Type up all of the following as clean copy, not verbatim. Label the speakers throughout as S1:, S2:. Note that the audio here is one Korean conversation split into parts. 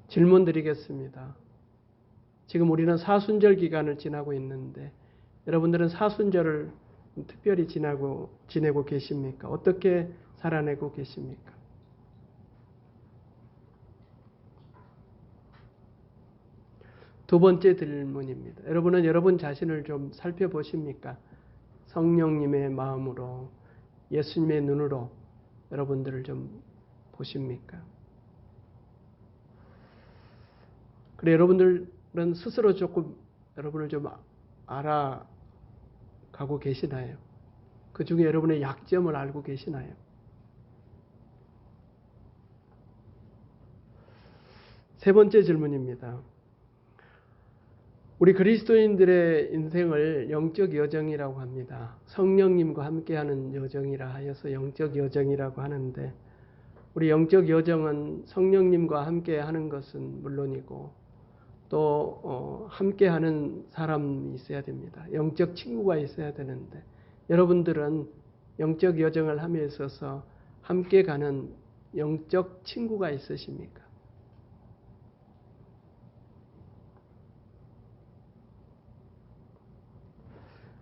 S1: 질문 드리겠습니다. 지금 우리는 사순절 기간을 지나고 있는데 여러분들은 사순절을 특별히 지내고 계십니까? 어떻게 살아내고 계십니까? 두 번째 질문입니다. 여러분은 여러분 자신을 좀 살펴보십니까? 성령님의 마음으로, 예수님의 눈으로 여러분들을 좀 보십니까? 그래, 여러분들은 스스로 조금 여러분을 좀 알아가고 계시나요? 그 중에 여러분의 약점을 알고 계시나요? 세 번째 질문입니다. 우리 그리스도인들의 인생을 영적 여정이라고 합니다. 성령님과 함께하는 여정이라 하여서 영적 여정이라고 하는데 우리 영적 여정은 성령님과 함께하는 것은 물론이고 또 함께하는 사람이 있어야 됩니다. 영적 친구가 있어야 되는데 여러분들은 영적 여정을 함에 있어서 함께 가는 영적 친구가 있으십니까?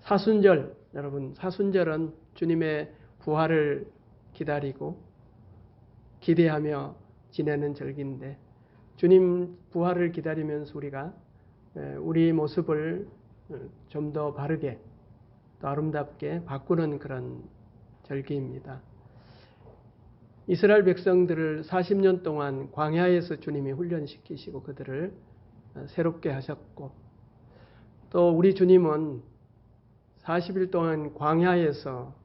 S1: 사순절, 여러분, 사순절은 주님의 부활을 기다리고 기대하며 지내는 절기인데 주님 부활을 기다리면서 우리가 우리 모습을 좀 더 바르게 또 아름답게 바꾸는 그런 절기입니다. 이스라엘 백성들을 40년 동안 광야에서 주님이 훈련시키시고 그들을 새롭게 하셨고 또 우리 주님은 40일 동안 광야에서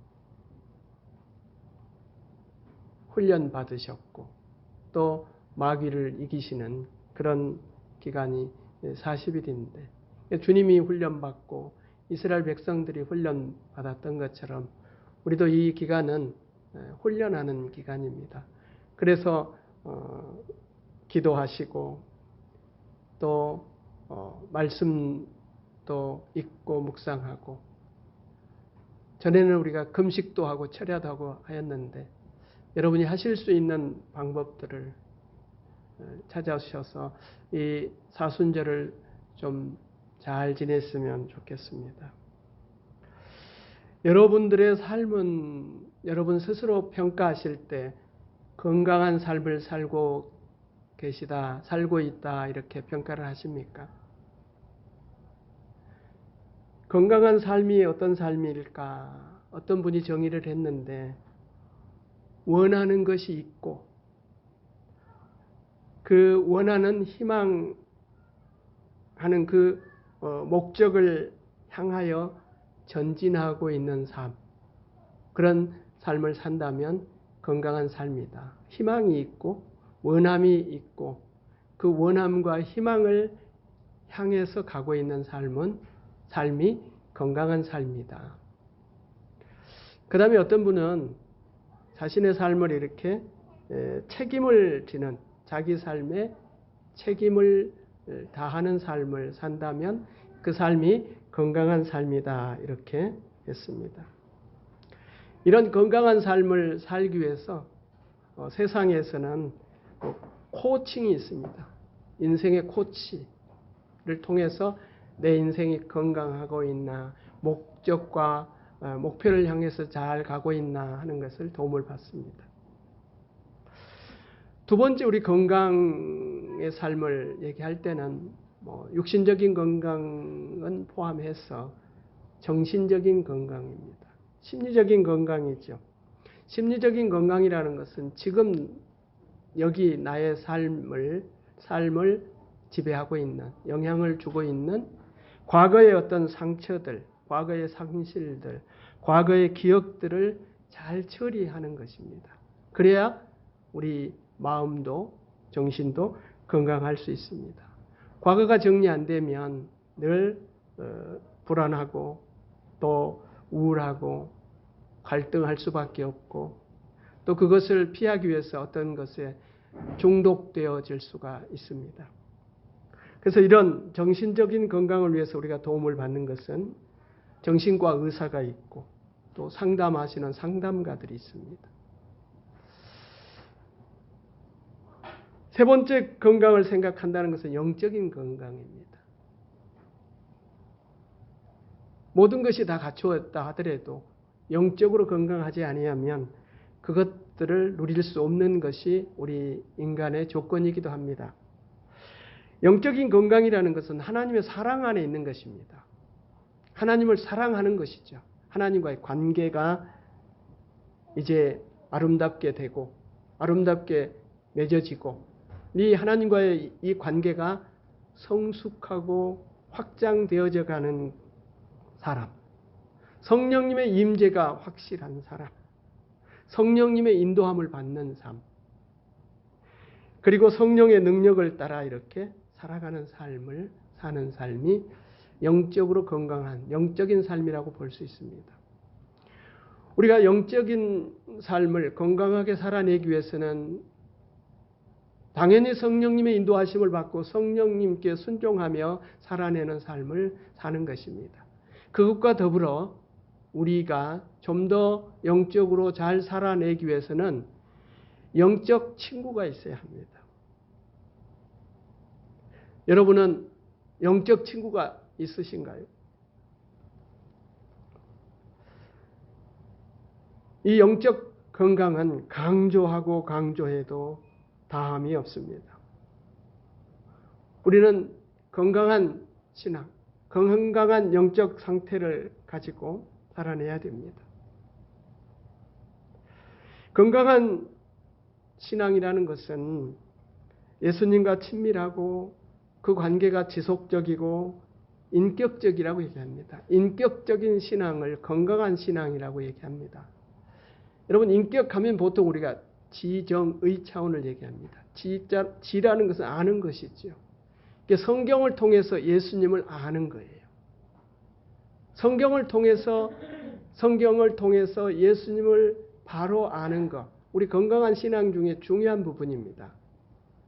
S1: 훈련 받으셨고 또 마귀를 이기시는 그런 기간이 40일인데 주님이 훈련받고 이스라엘 백성들이 훈련받았던 것처럼 우리도 이 기간은 훈련하는 기간입니다. 그래서 기도하시고 또 말씀도 읽고 묵상하고 전에는 우리가 금식도 하고 철야도 하고 하였는데 여러분이 하실 수 있는 방법들을 찾아오셔서 이 사순절을 좀 잘 지냈으면 좋겠습니다. 여러분들의 삶은 여러분 스스로 평가하실 때 건강한 삶을 살고 계시다, 살고 있다 이렇게 평가를 하십니까? 건강한 삶이 어떤 삶일까? 어떤 분이 정의를 했는데 원하는 것이 있고 그 원하는 희망하는 그 목적을 향하여 전진하고 있는 삶, 그런 삶을 산다면 건강한 삶이다. 희망이 있고 원함이 있고 그 원함과 희망을 향해서 가고 있는 삶이 건강한 삶이다. 그 다음에 어떤 분은 자신의 삶을 이렇게 책임을 지는 자기 삶에 책임을 다하는 삶을 산다면 그 삶이 건강한 삶이다 이렇게 했습니다. 이런 건강한 삶을 살기 위해서 세상에서는 코칭이 있습니다. 인생의 코치를 통해서 내 인생이 건강하고 있나 목적과 목표를 향해서 잘 가고 있나 하는 것을 도움을 받습니다. 두 번째 우리 건강의 삶을 얘기할 때는 육신적인 건강은 포함해서 정신적인 건강입니다. 심리적인 건강이죠. 심리적인 건강이라는 것은 지금 여기 나의 삶을 지배하고 있는, 영향을 주고 있는 과거의 어떤 상처들, 과거의 상실들, 과거의 기억들을 잘 처리하는 것입니다. 그래야 우리 마음도 정신도 건강할 수 있습니다. 과거가 정리 안 되면 늘 불안하고 또 우울하고 갈등할 수밖에 없고 또 그것을 피하기 위해서 어떤 것에 중독되어질 수가 있습니다. 그래서 이런 정신적인 건강을 위해서 우리가 도움을 받는 것은 정신과 의사가 있고 또 상담하시는 상담가들이 있습니다. 세 번째 건강을 생각한다는 것은 영적인 건강입니다. 모든 것이 다 갖추었다 하더라도 영적으로 건강하지 아니하면 그것들을 누릴 수 없는 것이 우리 인간의 조건이기도 합니다. 영적인 건강이라는 것은 하나님의 사랑 안에 있는 것입니다. 하나님을 사랑하는 것이죠. 하나님과의 관계가 이제 아름답게 되고 아름답게 맺어지고 이 하나님과의 이 관계가 성숙하고 확장되어져 가는 사람, 성령님의 임재가 확실한 사람, 성령님의 인도함을 받는 삶, 그리고 성령의 능력을 따라 이렇게 살아가는 삶을 사는 삶이 영적으로 건강한 영적인 삶이라고 볼 수 있습니다. 우리가 영적인 삶을 건강하게 살아내기 위해서는 당연히 성령님의 인도하심을 받고 성령님께 순종하며 살아내는 삶을 사는 것입니다. 그것과 더불어 우리가 좀 더 영적으로 잘 살아내기 위해서는 영적 친구가 있어야 합니다. 여러분은 영적 친구가 있으신가요? 이 영적 건강은 강조하고 강조해도 다함이 없습니다. 우리는 건강한 신앙, 건강한 영적 상태를 가지고 살아내야 됩니다. 건강한 신앙이라는 것은 예수님과 친밀하고 그 관계가 지속적이고 인격적이라고 얘기합니다. 인격적인 신앙을 건강한 신앙이라고 얘기합니다. 여러분, 인격하면 보통 우리가 지정의 차원을 얘기합니다. 지라는 것은 아는 것이죠. 성경을 통해서 예수님을 아는 거예요. 성경을 통해서 예수님을 바로 아는 것, 우리 건강한 신앙 중에 중요한 부분입니다.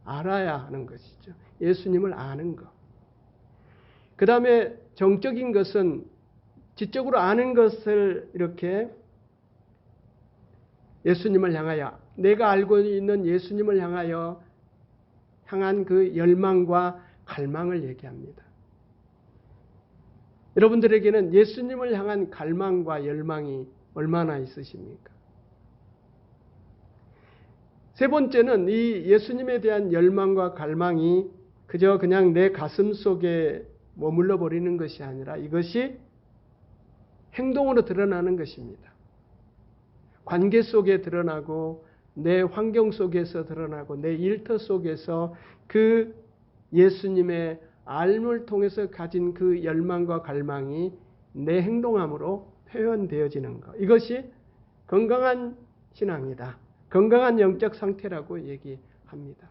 S1: 알아야 하는 것이죠. 예수님을 아는 것. 그 다음에 정적인 것은 지적으로 아는 것을 이렇게 예수님을 향하여, 내가 알고 있는 예수님을 향한 그 열망과 갈망을 얘기합니다. 여러분들에게는 예수님을 향한 갈망과 열망이 얼마나 있으십니까? 세 번째는 이 예수님에 대한 열망과 갈망이 그저 그냥 내 가슴 속에 머물러 버리는 것이 아니라 이것이 행동으로 드러나는 것입니다. 관계 속에 드러나고 내 환경 속에서 드러나고 내 일터 속에서 그 예수님의 알을 통해서 가진 그 열망과 갈망이 내 행동함으로 표현되어지는 것. 이것이 건강한 신앙이다. 건강한 영적 상태라고 얘기합니다.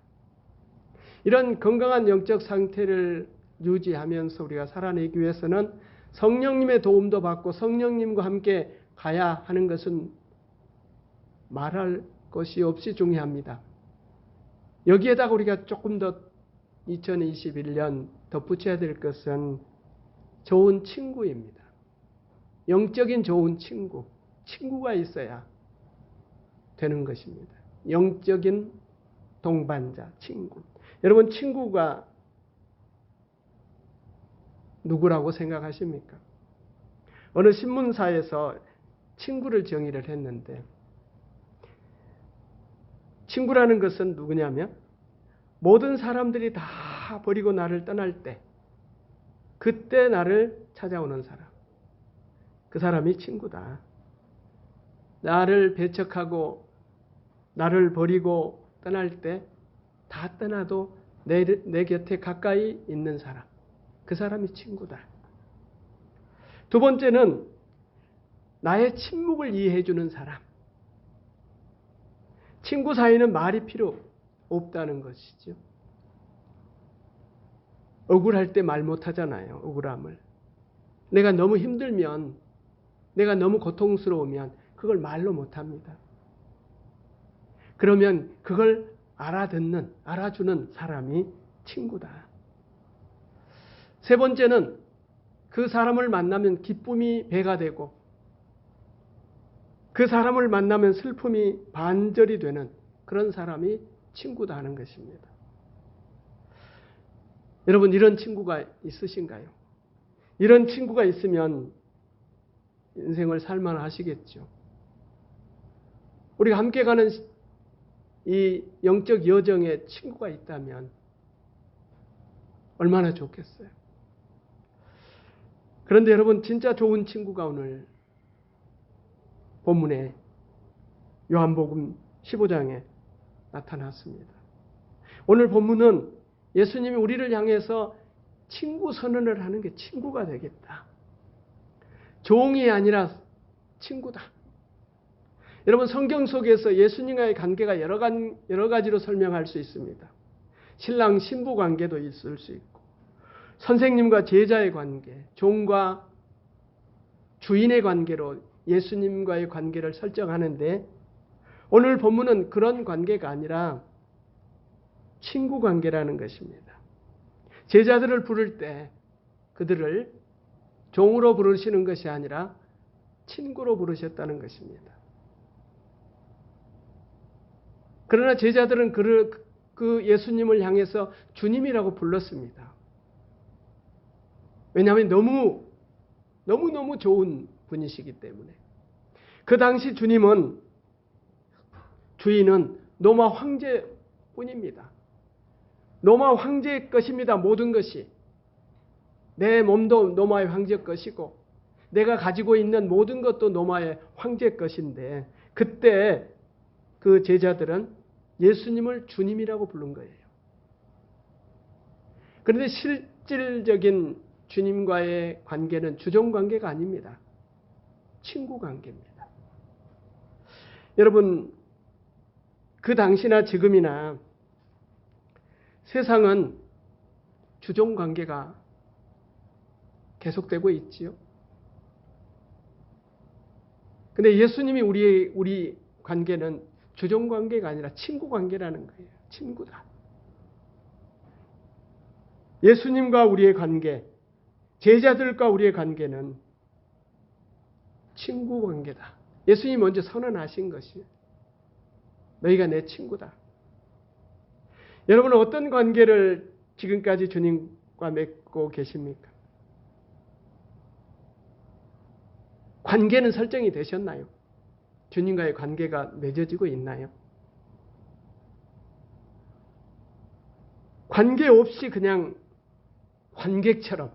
S1: 이런 건강한 영적 상태를 유지하면서 우리가 살아내기 위해서는 성령님의 도움도 받고 성령님과 함께 가야 하는 것은 말할 것이 없이 중요합니다. 여기에다가 우리가 조금 더 2021년 덧붙여야 될 것은 좋은 친구입니다. 영적인 좋은 친구. 친구가 있어야 되는 것입니다. 영적인 동반자, 친구. 여러분, 친구가 누구라고 생각하십니까? 어느 신문사에서 친구를 정의를 했는데, 친구라는 것은 누구냐면 모든 사람들이 다 버리고 나를 떠날 때, 그때 나를 찾아오는 사람. 그 사람이 친구다. 나를 배척하고 나를 버리고 떠날 때 다 떠나도 내 곁에 가까이 있는 사람. 그 사람이 친구다. 두 번째는 나의 침묵을 이해해 주는 사람. 친구 사이는 말이 필요 없다는 것이죠. 억울할 때 말 못하잖아요. 억울함을. 내가 너무 힘들면, 내가 너무 고통스러우면 그걸 말로 못합니다. 그러면 그걸 알아주는 사람이 친구다. 세 번째는 그 사람을 만나면 기쁨이 배가 되고 그 사람을 만나면 슬픔이 반절이 되는 그런 사람이 친구다 하는 것입니다. 여러분, 이런 친구가 있으신가요? 이런 친구가 있으면 인생을 살만하시겠죠. 우리가 함께 가는 이 영적 여정에 친구가 있다면 얼마나 좋겠어요. 그런데 여러분, 진짜 좋은 친구가 오늘 본문에 요한복음 15장에 나타났습니다. 오늘 본문은 예수님이 우리를 향해서 친구 선언을 하는 게 친구가 되겠다. 종이 아니라 친구다. 여러분, 성경 속에서 예수님과의 관계가 여러 가지로 설명할 수 있습니다. 신랑 신부 관계도 있을 수 있고, 선생님과 제자의 관계, 종과 주인의 관계로 예수님과의 관계를 설정하는데, 오늘 본문은 그런 관계가 아니라 친구 관계라는 것입니다. 제자들을 부를 때 그들을 종으로 부르시는 것이 아니라 친구로 부르셨다는 것입니다. 그러나 제자들은 그 예수님을 향해서 주님이라고 불렀습니다. 왜냐하면 너무너무 좋은 분이시기 때문에. 그 당시 주인은 로마 황제뿐입니다. 로마 황제의 것입니다. 모든 것이. 내 몸도 로마의 황제 것이고 내가 가지고 있는 모든 것도 로마의 황제 것인데, 그때 그 제자들은 예수님을 주님이라고 부른 거예요. 그런데 실질적인 주님과의 관계는 주종 관계가 아닙니다. 친구 관계입니다. 여러분, 그 당시나 지금이나 세상은 주종 관계가 계속되고 있지요. 근데 예수님이 우리 관계는 주종 관계가 아니라 친구 관계라는 거예요. 친구다. 예수님과 우리의 관계, 제자들과 우리의 관계는 친구 관계다. 예수님이 먼저 선언하신 것이에요. 너희가 내 친구다. 여러분은 어떤 관계를 지금까지 주님과 맺고 계십니까? 관계는 설정이 되셨나요? 주님과의 관계가 맺어지고 있나요? 관계 없이 그냥 관객처럼,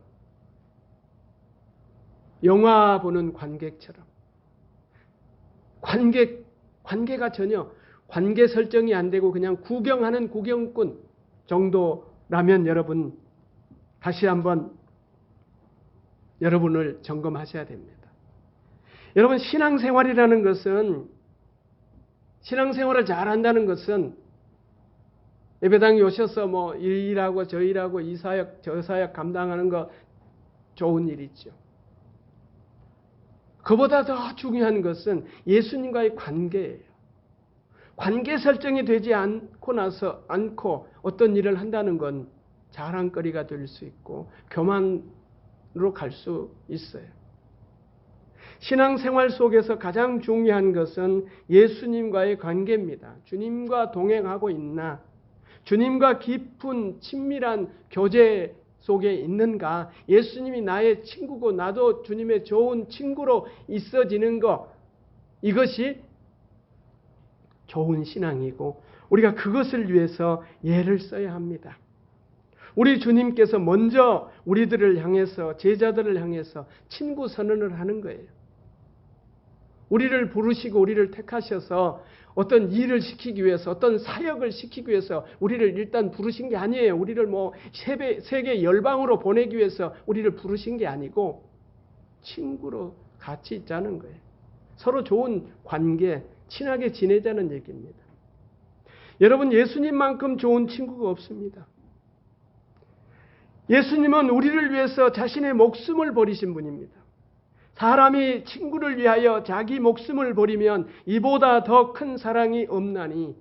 S1: 영화 보는 관객처럼, 관계가 전혀 관계 설정이 안 되고 그냥 구경하는 구경꾼 정도라면 여러분, 다시 한번 여러분을 점검하셔야 됩니다. 여러분, 신앙생활이라는 것은, 신앙생활을 잘한다는 것은 예배당에 오셔서 뭐 일하고 저 일하고 이 사역 저 사역 감당하는 거 좋은 일이죠. 그보다 더 중요한 것은 예수님과의 관계예요. 관계 설정이 되지 않고 어떤 일을 한다는 건 자랑거리가 될 수 있고 교만으로 갈 수 있어요. 신앙생활 속에서 가장 중요한 것은 예수님과의 관계입니다. 주님과 동행하고 있나? 주님과 깊은 친밀한 교제 속에 있는가? 예수님이 나의 친구고 나도 주님의 좋은 친구로 있어지는 것, 이것이 좋은 신앙이고 우리가 그것을 위해서 예를 써야 합니다. 우리 주님께서 먼저 우리들을 향해서, 제자들을 향해서 친구 선언을 하는 거예요. 우리를 부르시고 우리를 택하셔서 어떤 일을 시키기 위해서, 어떤 사역을 시키기 위해서 우리를 일단 부르신 게 아니에요. 우리를 뭐 세계 열방으로 보내기 위해서 우리를 부르신 게 아니고 친구로 같이 있자는 거예요. 서로 좋은 관계, 친하게 지내자는 얘기입니다. 여러분, 예수님만큼 좋은 친구가 없습니다. 예수님은 우리를 위해서 자신의 목숨을 버리신 분입니다. 사람이 친구를 위하여 자기 목숨을 버리면 이보다 더 큰 사랑이 없나니,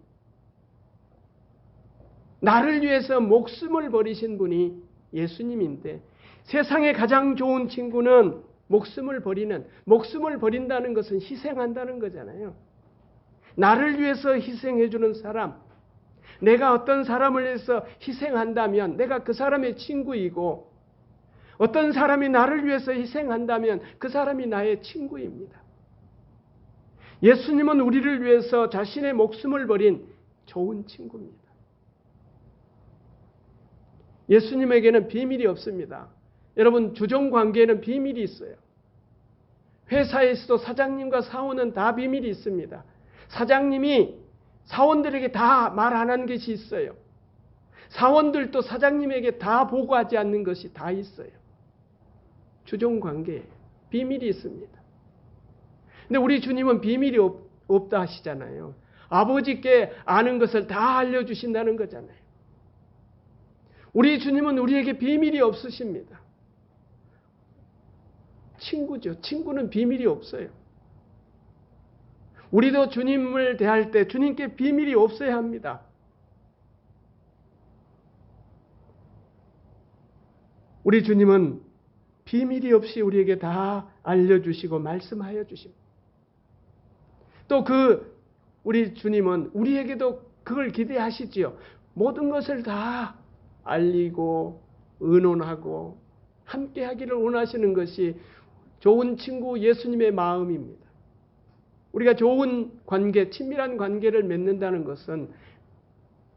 S1: 나를 위해서 목숨을 버리신 분이 예수님인데, 세상에 가장 좋은 친구는 목숨을 버린다는 것은 희생한다는 거잖아요. 나를 위해서 희생해주는 사람, 내가 어떤 사람을 위해서 희생한다면 내가 그 사람의 친구이고, 어떤 사람이 나를 위해서 희생한다면 그 사람이 나의 친구입니다. 예수님은 우리를 위해서 자신의 목숨을 버린 좋은 친구입니다. 예수님에게는 비밀이 없습니다. 여러분, 주종관계에는 비밀이 있어요. 회사에서도 사장님과 사원은 다 비밀이 있습니다. 사장님이 사원들에게 다 말 안 하는 것이 있어요. 사원들도 사장님에게 다 보고하지 않는 것이 다 있어요. 주종관계에 비밀이 있습니다. 근데 우리 주님은 비밀이 없다 하시잖아요. 아버지께 아는 것을 다 알려주신다는 거잖아요. 우리 주님은 우리에게 비밀이 없으십니다. 친구죠. 친구는 비밀이 없어요. 우리도 주님을 대할 때 주님께 비밀이 없어야 합니다. 우리 주님은 비밀이 없이 우리에게 다 알려주시고 말씀하여 주십니다. 또 우리 주님은 우리에게도 그걸 기대하시지요. 모든 것을 다 알리고 의논하고 함께 하기를 원하시는 것이 좋은 친구 예수님의 마음입니다. 우리가 좋은 관계, 친밀한 관계를 맺는다는 것은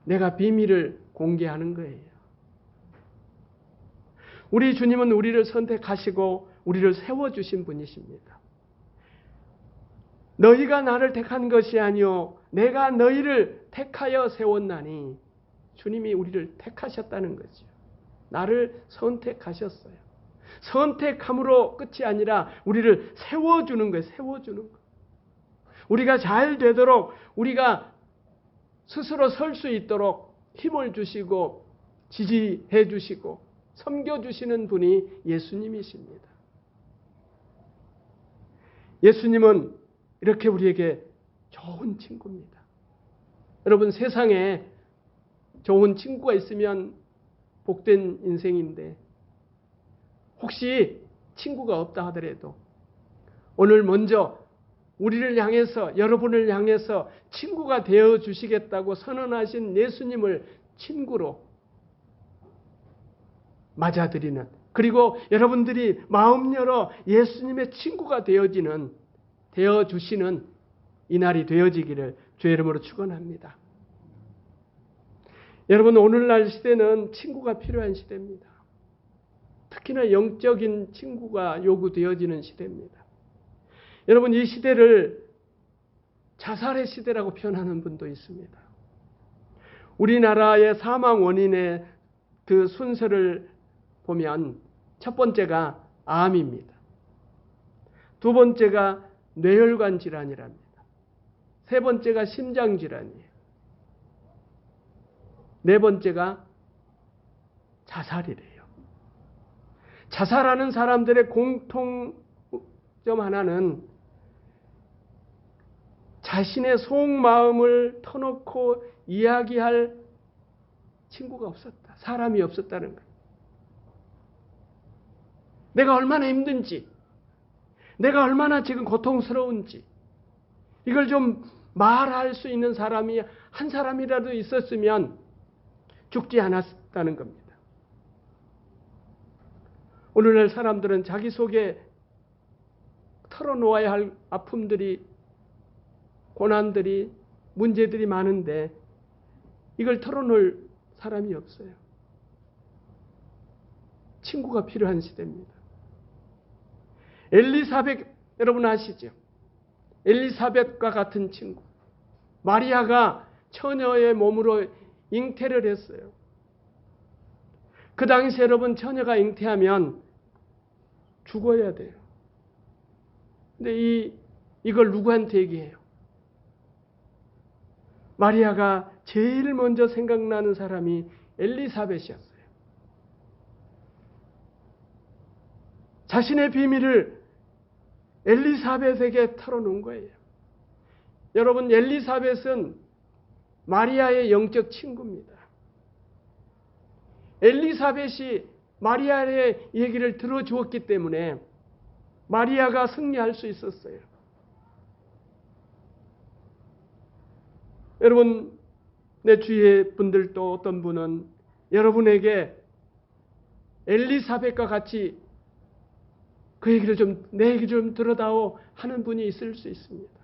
S1: 내가 비밀을 공개하는 거예요. 우리 주님은 우리를 선택하시고 우리를 세워주신 분이십니다. 너희가 나를 택한 것이 아니요 내가 너희를 택하여 세웠나니, 주님이 우리를 택하셨다는 거죠. 나를 선택하셨어요. 선택함으로 끝이 아니라 우리를 세워주는 거예요. 세워주는 거. 우리가 잘 되도록, 우리가 스스로 설 수 있도록 힘을 주시고 지지해 주시고 섬겨주시는 분이 예수님이십니다. 예수님은 이렇게 우리에게 좋은 친구입니다. 여러분, 세상에 좋은 친구가 있으면 복된 인생인데, 혹시 친구가 없다 하더라도 오늘 먼저 우리를 향해서, 여러분을 향해서 친구가 되어 주시겠다고 선언하신 예수님을 친구로 맞아들이는, 그리고 여러분들이 마음 열어 예수님의 친구가 되어 주시는 이날이 되어지기를 주의 이름으로 축원합니다. 여러분, 오늘날 시대는 친구가 필요한 시대입니다. 특히나 영적인 친구가 요구되어지는 시대입니다. 여러분, 이 시대를 자살의 시대라고 표현하는 분도 있습니다. 우리나라의 사망 원인의 그 순서를 보면 첫 번째가 암입니다. 두 번째가 뇌혈관 질환이랍니다. 세 번째가 심장 질환이에요. 네 번째가 자살이래요. 자살하는 사람들의 공통점 하나는 자신의 속마음을 터놓고 이야기할 친구가 없었다. 사람이 없었다는 거예요. 내가 얼마나 힘든지, 내가 얼마나 지금 고통스러운지, 이걸 좀 말할 수 있는 사람이 한 사람이라도 있었으면 죽지 않았다는 겁니다. 오늘날 사람들은 자기 속에 털어놓아야 할 아픔들이, 고난들이, 문제들이 많은데 이걸 털어놓을 사람이 없어요. 친구가 필요한 시대입니다. 엘리사벳, 여러분 아시죠? 엘리사벳과 같은 친구. 마리아가 처녀의 몸으로 잉태를 했어요. 그 당시 여러분, 처녀가 잉태하면 죽어야 돼요. 근데 이걸 누구한테 얘기해요? 마리아가 제일 먼저 생각나는 사람이 엘리사벳이었어요. 자신의 비밀을 엘리사벳에게 털어놓은 거예요. 여러분, 엘리사벳은 마리아의 영적 친구입니다. 엘리사벳이 마리아의 얘기를 들어주었기 때문에 마리아가 승리할 수 있었어요. 여러분, 내 주위의 분들도 어떤 분은 여러분에게 엘리사벳과 같이 그 얘기를 내 얘기 좀 들어다오 하는 분이 있을 수 있습니다.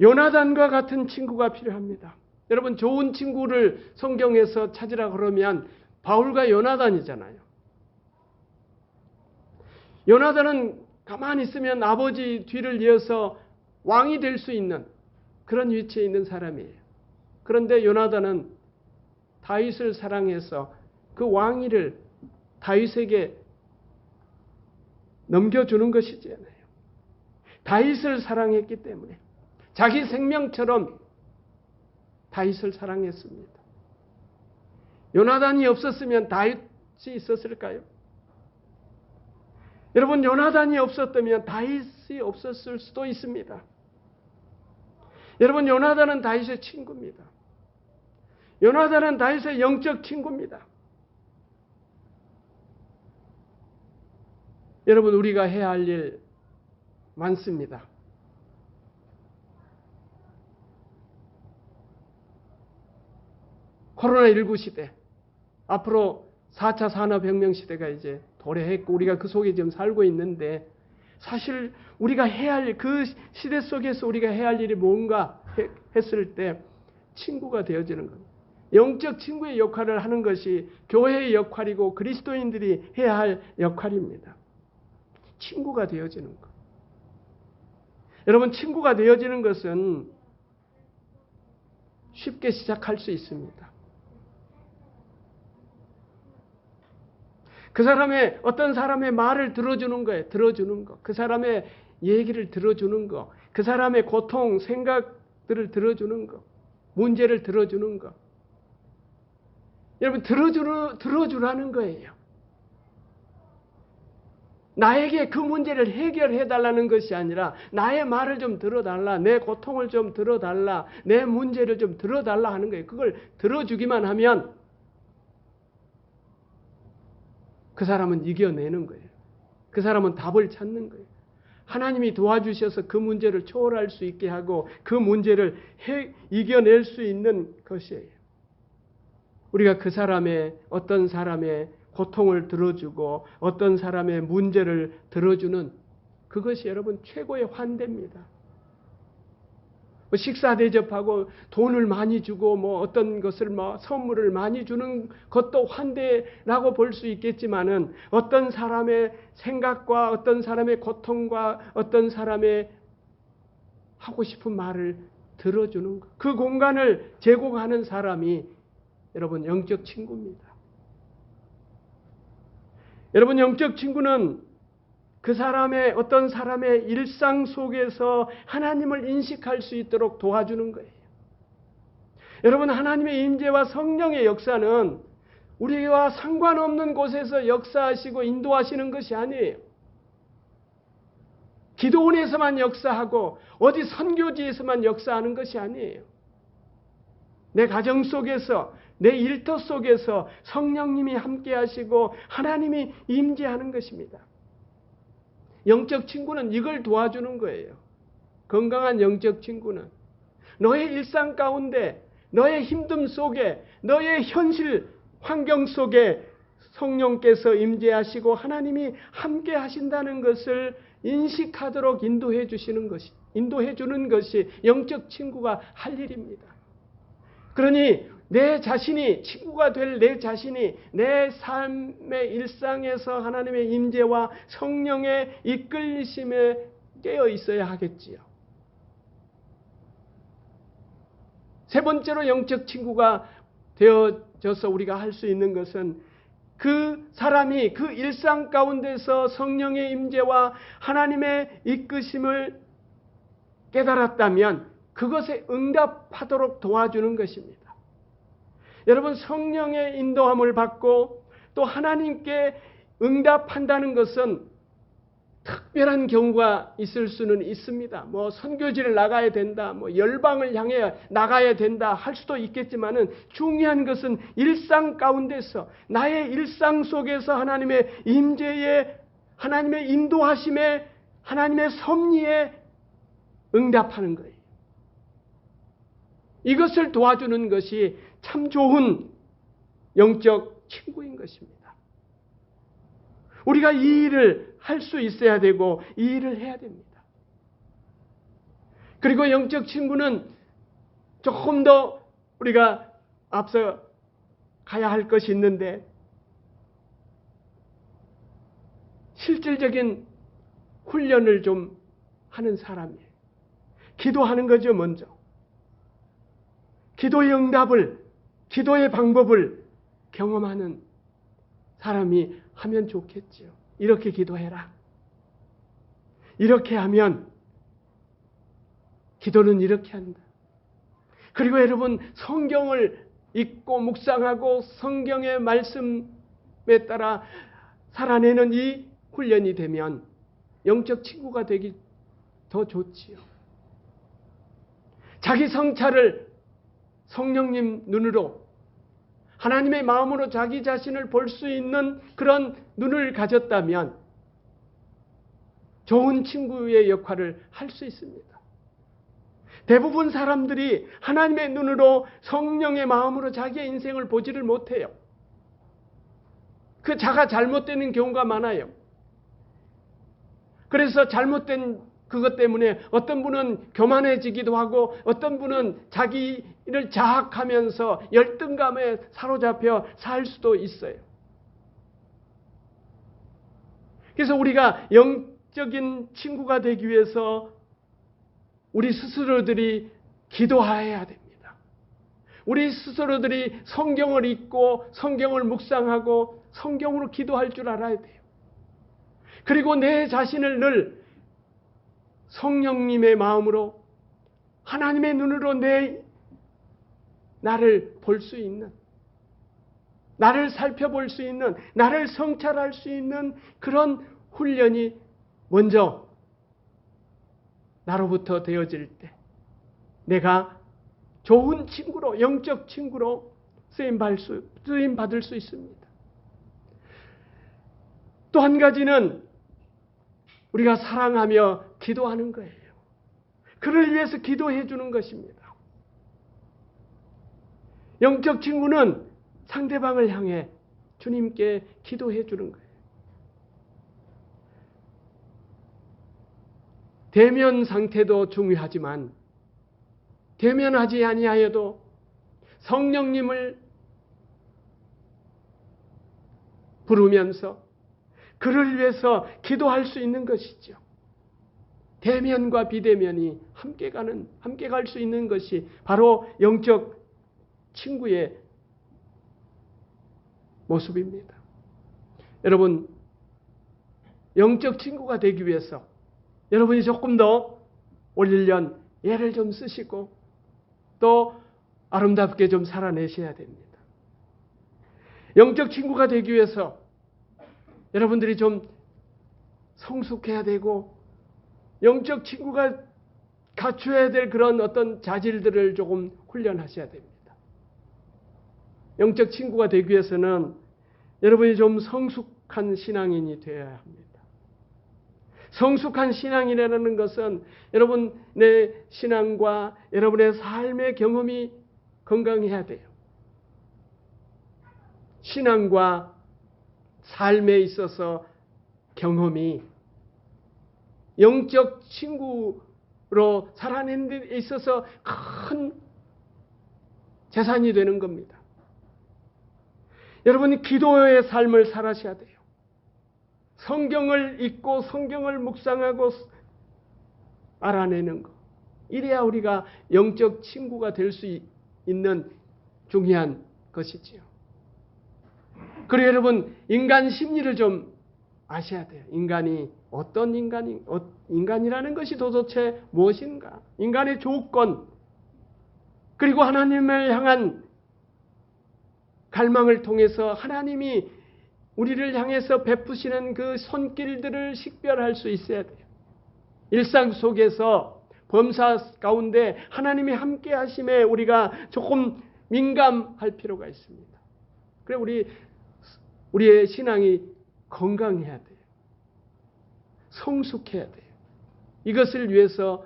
S1: 요나단과 같은 친구가 필요합니다. 여러분, 좋은 친구를 성경에서 찾으라 그러면 바울과 요나단이잖아요. 요나단은 가만히 있으면 아버지 뒤를 이어서 왕이 될 수 있는 그런 위치에 있는 사람이에요. 그런데 요나단은 다윗을 사랑해서 그 왕위를 다윗에게 넘겨주는 것이잖아요. 다윗을 사랑했기 때문에 자기 생명처럼 다윗을 사랑했습니다. 요나단이 없었으면 다윗이 있었을까요? 여러분, 요나단이 없었다면 다윗이 없었을 수도 있습니다. 여러분, 요나단은 다윗의 친구입니다. 요나단은 다윗의 영적 친구입니다. 여러분, 우리가 해야 할 일 많습니다. 코로나19 시대, 앞으로 4차 산업혁명 시대가 이제 도래했고 우리가 그 속에 지금 살고 있는데, 사실 우리가 해야 할 일, 그 시대 속에서 우리가 해야 할 일이 뭔가 했을 때 친구가 되어지는 겁니다. 영적 친구의 역할을 하는 것이 교회의 역할이고 그리스도인들이 해야 할 역할입니다. 친구가 되어지는 것. 여러분, 친구가 되어지는 것은 쉽게 시작할 수 있습니다. 그 사람의, 어떤 사람의 말을 들어주는 거예요. 들어주는 거. 그 사람의 얘기를 들어주는 거. 그 사람의 고통, 생각들을 들어주는 거. 문제를 들어주는 거. 여러분, 들어주라는 거예요. 나에게 그 문제를 해결해 달라는 것이 아니라 나의 말을 좀 들어달라. 내 고통을 좀 들어달라. 내 문제를 좀 들어달라 하는 거예요. 그걸 들어주기만 하면 그 사람은 이겨내는 거예요. 그 사람은 답을 찾는 거예요. 하나님이 도와주셔서 그 문제를 초월할 수 있게 하고 그 문제를 이겨낼 수 있는 것이에요. 우리가 그 사람의, 어떤 사람의 고통을 들어주고 어떤 사람의 문제를 들어주는 그것이 여러분 최고의 환대입니다. 식사 대접하고 돈을 많이 주고 어떤 것을 선물을 많이 주는 것도 환대라고 볼 수 있겠지만은, 어떤 사람의 생각과 어떤 사람의 고통과 어떤 사람의 하고 싶은 말을 들어주는 것, 그 공간을 제공하는 사람이 여러분 영적 친구입니다. 여러분, 영적 친구는 그 사람의, 어떤 사람의 일상 속에서 하나님을 인식할 수 있도록 도와주는 거예요. 여러분, 하나님의 임재와 성령의 역사는 우리와 상관없는 곳에서 역사하시고 인도하시는 것이 아니에요. 기도원에서만 역사하고 어디 선교지에서만 역사하는 것이 아니에요. 내 가정 속에서, 내 일터 속에서 성령님이 함께 하시고 하나님이 임재하는 것입니다. 영적 친구는 이걸 도와주는 거예요. 건강한 영적 친구는 너의 일상 가운데, 너의 힘듦 속에, 너의 현실 환경 속에 성령께서 임재하시고 하나님이 함께 하신다는 것을 인식하도록 인도해 주는 것이 영적 친구가 할 일입니다. 그러니 내 자신이, 친구가 될 내 자신이 내 삶의 일상에서 하나님의 임재와 성령의 이끌리심에 깨어 있어야 하겠지요. 세 번째로 영적 친구가 되어져서 우리가 할 수 있는 것은, 그 사람이 그 일상 가운데서 성령의 임재와 하나님의 이끄심을 깨달았다면 그것에 응답하도록 도와주는 것입니다. 여러분, 성령의 인도함을 받고 또 하나님께 응답한다는 것은 특별한 경우가 있을 수는 있습니다. 선교지를 나가야 된다, 열방을 향해 나가야 된다 할 수도 있겠지만은, 중요한 것은 일상 가운데서, 나의 일상 속에서 하나님의 임재에, 하나님의 인도하심에, 하나님의 섭리에 응답하는 거예요. 이것을 도와주는 것이 참 좋은 영적 친구인 것입니다. 우리가 이 일을 할 수 있어야 되고 이 일을 해야 됩니다. 그리고 영적 친구는 조금 더 우리가 앞서 가야 할 것이 있는데, 실질적인 훈련을 좀 하는 사람이에요. 기도하는 거죠, 먼저. 기도의 응답을, 기도의 방법을 경험하는 사람이 하면 좋겠지요. 이렇게 기도해라. 이렇게 하면 기도는 이렇게 한다. 그리고 여러분, 성경을 읽고 묵상하고 성경의 말씀에 따라 살아내는 이 훈련이 되면 영적 친구가 되기 더 좋지요. 자기 성찰을 성령님 눈으로, 하나님의 마음으로 자기 자신을 볼 수 있는 그런 눈을 가졌다면 좋은 친구의 역할을 할 수 있습니다. 대부분 사람들이 하나님의 눈으로 성령의 마음으로 자기의 인생을 보지를 못해요. 그 자가 잘못되는 경우가 많아요. 그래서 잘못된 그것 때문에 어떤 분은 교만해지기도 하고 어떤 분은 자기를 자학하면서 열등감에 사로잡혀 살 수도 있어요. 그래서 우리가 영적인 친구가 되기 위해서 우리 스스로들이 기도해야 됩니다. 우리 스스로들이 성경을 읽고 성경을 묵상하고 성경으로 기도할 줄 알아야 돼요. 그리고 내 자신을 늘 성령님의 마음으로, 하나님의 눈으로 나를 볼 수 있는, 나를 살펴볼 수 있는, 나를 성찰할 수 있는 그런 훈련이 먼저 나로부터 되어질 때 내가 좋은 친구로, 영적 친구로 쓰임받을 수 있습니다. 또 한 가지는 우리가 사랑하며 기도하는 거예요. 그를 위해서 기도해 주는 것입니다. 영적 친구는 상대방을 향해 주님께 기도해 주는 거예요. 대면 상태도 중요하지만 대면하지 아니하여도 성령님을 부르면서 그를 위해서 기도할 수 있는 것이죠. 대면과 비대면이 함께 갈 수 있는 것이 바로 영적 친구의 모습입니다. 여러분, 영적 친구가 되기 위해서 여러분이 조금 더 올 1년 애를 좀 쓰시고 또 아름답게 좀 살아내셔야 됩니다. 영적 친구가 되기 위해서 여러분들이 좀 성숙해야 되고 영적 친구가 갖춰야 될 그런 어떤 자질들을 조금 훈련하셔야 됩니다. 영적 친구가 되기 위해서는 여러분이 좀 성숙한 신앙인이 되어야 합니다. 성숙한 신앙이라는 것은 여러분의 신앙과 여러분의 삶의 경험이 건강해야 돼요. 신앙과 삶에 있어서 경험이 영적 친구로 살아내는 데 있어서 큰 재산이 되는 겁니다. 여러분이 기도의 삶을 살아셔야 돼요. 성경을 읽고 성경을 묵상하고 알아내는 것. 이래야 우리가 영적 친구가 될 수 있는 중요한 것이지요. 그리고 여러분, 인간 심리를 좀 아셔야 돼요. 인간이 어떤 인간이라는 것이 도대체 무엇인가? 인간의 조건, 그리고 하나님을 향한 갈망을 통해서 하나님이 우리를 향해서 베푸시는 그 손길들을 식별할 수 있어야 돼요. 일상 속에서 범사 가운데 하나님이 함께 하심에 우리가 조금 민감할 필요가 있습니다. 그래 우리의 신앙이 건강해야 돼요. 성숙해야 돼요. 이것을 위해서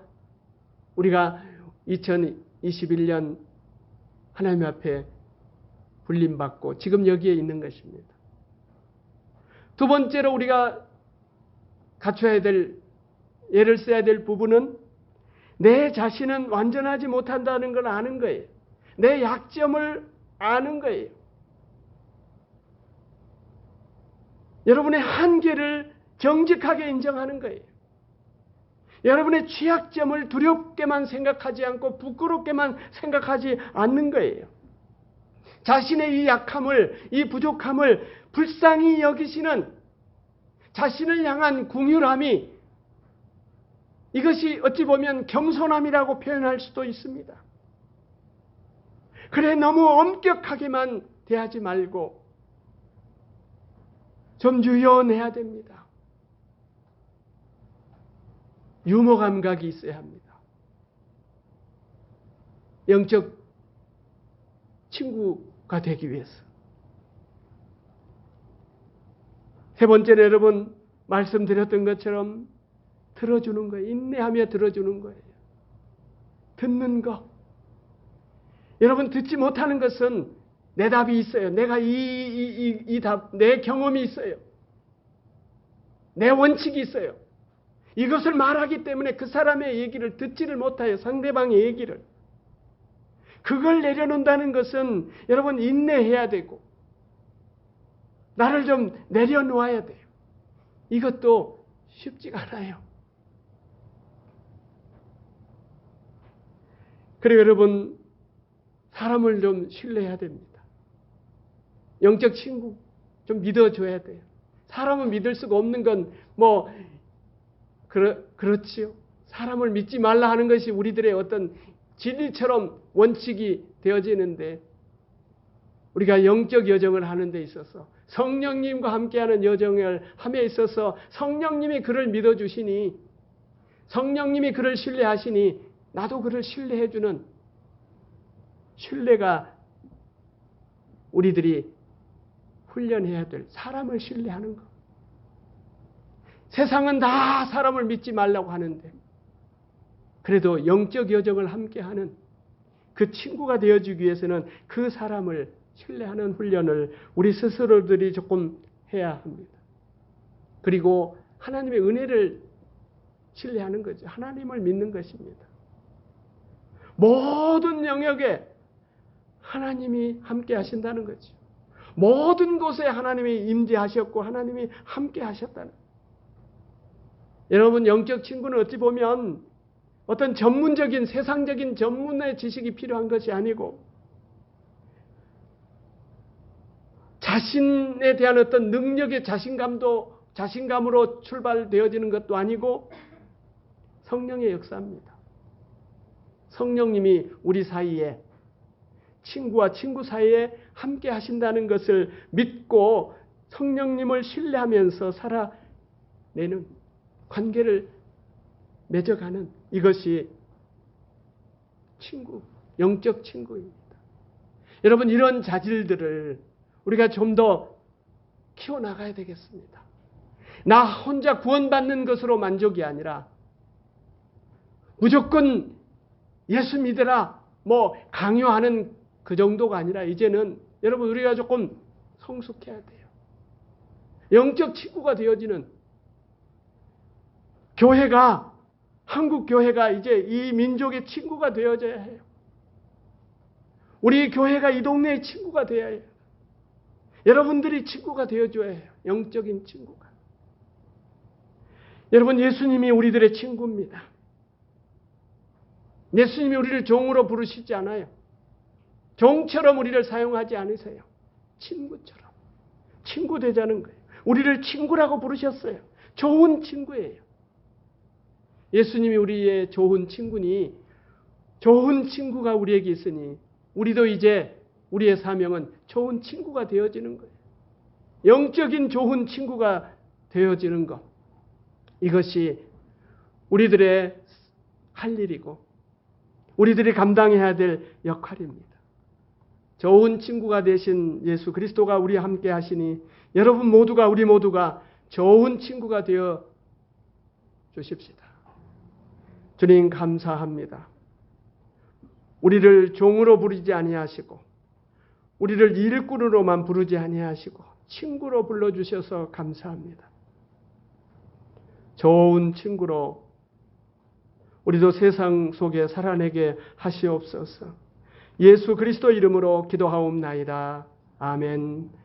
S1: 우리가 2021년 하나님 앞에 불림받고 지금 여기에 있는 것입니다. 두 번째로 우리가 갖춰야 될, 예를 써야 될 부분은 내 자신은 완전하지 못한다는 걸 아는 거예요. 내 약점을 아는 거예요. 여러분의 한계를 정직하게 인정하는 거예요. 여러분의 취약점을 두렵게만 생각하지 않고 부끄럽게만 생각하지 않는 거예요. 자신의 이 약함을, 이 부족함을 불쌍히 여기시는 자신을 향한 궁휼함이, 이것이 어찌 보면 겸손함이라고 표현할 수도 있습니다. 그래, 너무 엄격하게만 대하지 말고 좀 유연해야 됩니다. 유머 감각이 있어야 합니다. 영적 친구가 되기 위해서. 세 번째로 여러분 말씀드렸던 것처럼 들어주는 거예요. 인내하며 들어주는 거예요. 듣는 거. 여러분 듣지 못하는 것은 내 답이 있어요. 내가 이 답, 내 경험이 있어요. 내 원칙이 있어요. 이것을 말하기 때문에 그 사람의 얘기를 듣지를 못해요. 상대방의 얘기를. 그걸 내려놓는다는 것은 여러분 인내해야 되고 나를 좀 내려놓아야 돼요. 이것도 쉽지가 않아요. 그리고 여러분 사람을 좀 신뢰해야 됩니다. 영적 친구 좀 믿어줘야 돼요. 사람은 믿을 수가 없는 건 그렇지요. 사람을 믿지 말라 하는 것이 우리들의 어떤 진리처럼 원칙이 되어지는데 우리가 영적 여정을 하는 데 있어서 성령님과 함께하는 여정을 함에 있어서 성령님이 그를 믿어주시니 성령님이 그를 신뢰하시니 나도 그를 신뢰해주는 신뢰가 우리들이 훈련해야 될 사람을 신뢰하는 것. 세상은 다 사람을 믿지 말라고 하는데 그래도 영적 여정을 함께하는 그 친구가 되어주기 위해서는 그 사람을 신뢰하는 훈련을 우리 스스로들이 조금 해야 합니다. 그리고 하나님의 은혜를 신뢰하는 거죠. 하나님을 믿는 것입니다. 모든 영역에 하나님이 함께 하신다는 거죠. 모든 곳에 하나님이 임재하셨고 하나님이 함께 하셨다는 거죠. 여러분 영적 친구는 어찌 보면 어떤 전문적인 세상적인 전문의 지식이 필요한 것이 아니고 자신에 대한 어떤 능력의 자신감으로 출발되어지는 것도 아니고 성령의 역사입니다. 성령님이 우리 사이에 친구와 친구 사이에 함께 하신다는 것을 믿고 성령님을 신뢰하면서 살아내는 관계를 맺어가는 이것이 친구, 영적 친구입니다. 여러분 이런 자질들을 우리가 좀 더 키워나가야 되겠습니다. 나 혼자 구원받는 것으로 만족이 아니라 무조건 예수 믿으라 강요하는 그 정도가 아니라 이제는 여러분 우리가 조금 성숙해야 돼요. 영적 친구가 되어지는 교회가 한국 교회가 이제 이 민족의 친구가 되어져야 해요. 우리 교회가 이 동네의 친구가 되어야 해요. 여러분들이 친구가 되어줘야 해요. 영적인 친구가. 여러분 예수님이 우리들의 친구입니다. 예수님이 우리를 종으로 부르시지 않아요. 종처럼 우리를 사용하지 않으세요. 친구처럼. 친구 되자는 거예요. 우리를 친구라고 부르셨어요. 좋은 친구예요. 예수님이 우리의 좋은 친구니 좋은 친구가 우리에게 있으니 우리도 이제 우리의 사명은 좋은 친구가 되어지는 거예요. 영적인 좋은 친구가 되어지는 것. 이것이 우리들의 할 일이고 우리들이 감당해야 될 역할입니다. 좋은 친구가 되신 예수 그리스도가 우리와 함께 하시니 여러분 모두가 우리 모두가 좋은 친구가 되어 주십시다. 주님 감사합니다. 우리를 종으로 부르지 아니하시고 우리를 일꾼으로만 부르지 아니하시고 친구로 불러주셔서 감사합니다. 좋은 친구로 우리도 세상 속에 살아내게 하시옵소서. 예수 그리스도 이름으로 기도하옵나이다. 아멘.